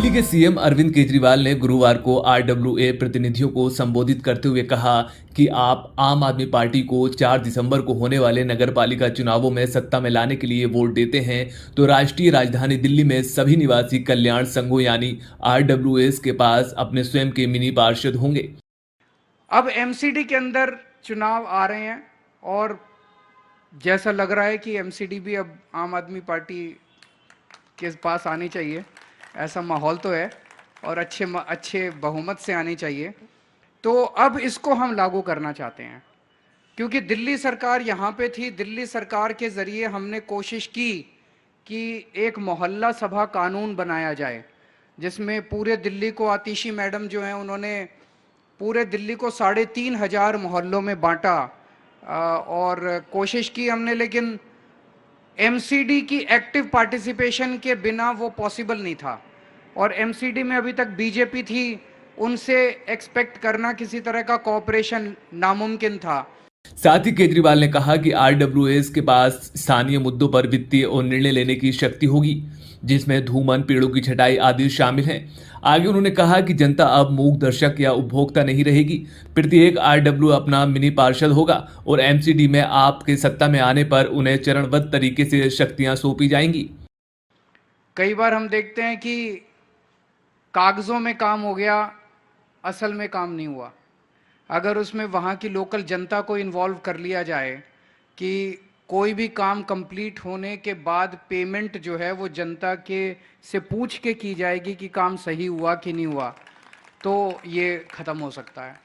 दिल्ली के सीएम अरविंद केजरीवाल ने गुरुवार को आरडब्ल्यूए प्रतिनिधियों को संबोधित करते हुए कहा कि आप आम आदमी पार्टी को 4 दिसंबर को होने वाले नगरपालिका चुनावों में सत्ता में लाने के लिए वोट देते हैं तो राष्ट्रीय राजधानी दिल्ली में सभी निवासी कल्याण संघों यानी आरडब्ल्यूएस के पास अपने स्वयं के मिनी पार्षद होंगे। अब एमसीडी के अंदर चुनाव आ रहे हैं और जैसा लग रहा है कि एमसीडी भी अब आम आदमी पार्टी के पास आनी चाहिए, ऐसा माहौल तो है और अच्छे बहुमत से आनी चाहिए। तो अब इसको हम लागू करना चाहते हैं क्योंकि दिल्ली सरकार यहाँ पे थी। दिल्ली सरकार के ज़रिए हमने कोशिश की कि एक मोहल्ला सभा कानून बनाया जाए जिसमें पूरे दिल्ली को, आतिशी मैडम जो हैं उन्होंने पूरे दिल्ली को 3,500 मोहल्लों में बांटा और कोशिश की हमने, लेकिन एमसीडी की एक्टिव पार्टिसिपेशन के बिना वो पॉसिबल नहीं था और एमसीडी में अभी तक बीजेपी थी, उनसे एक्सपेक्ट करना किसी तरह का कोऑपरेशन नामुमकिन था। साथ ही केजरीवाल ने कहा कि आरडब्ल्यूएस के पास स्थानीय मुद्दों पर वित्तीय और निर्णय लेने की शक्ति होगी जिसमें धूमन, पेड़ों की छटाई आदि शामिल हैं। आगे उन्होंने कहा कि जनता अब मूक दर्शक या उपभोक्ता नहीं रहेगी। प्रत्येक आरडब्ल्यू अपना मिनी पार्षद होगा और एमसीडी में आपके सत्ता में आने पर उन्हें चरणबद्ध तरीके से शक्तियां सौंपी जाएंगी। कई बार हम देखते हैं कि कागजों में काम हो गया, असल में काम नहीं हुआ। अगर उसमें वहाँ की लोकल जनता को इन्वॉल्व कर लिया जाए कि कोई भी काम कंप्लीट होने के बाद पेमेंट जो है वो जनता के से पूछ के की जाएगी कि काम सही हुआ कि नहीं हुआ, तो ये ख़त्म हो सकता है।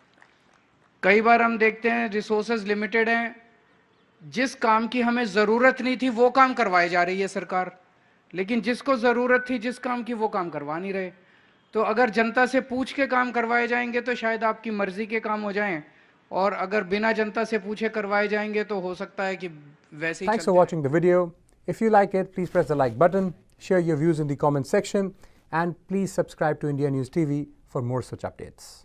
कई बार हम देखते हैं रिसोर्सेज लिमिटेड हैं, जिस काम की हमें ज़रूरत नहीं थी वो काम करवाई जा रही है सरकार, लेकिन जिसको ज़रूरत थी जिस काम की वो काम करवा नहीं रहे। तो अगर जनता से पूछ के काम करवाए जाएंगे तो शायद आपकी मर्जी के काम हो जाएं, और अगर बिना जनता से पूछे करवाए जाएंगे तो हो सकता है कि वैसे ही। Thanks for watching the video. If you like it, please press the like button, share your views in the comment section, and please subscribe to India News TV for more such updates.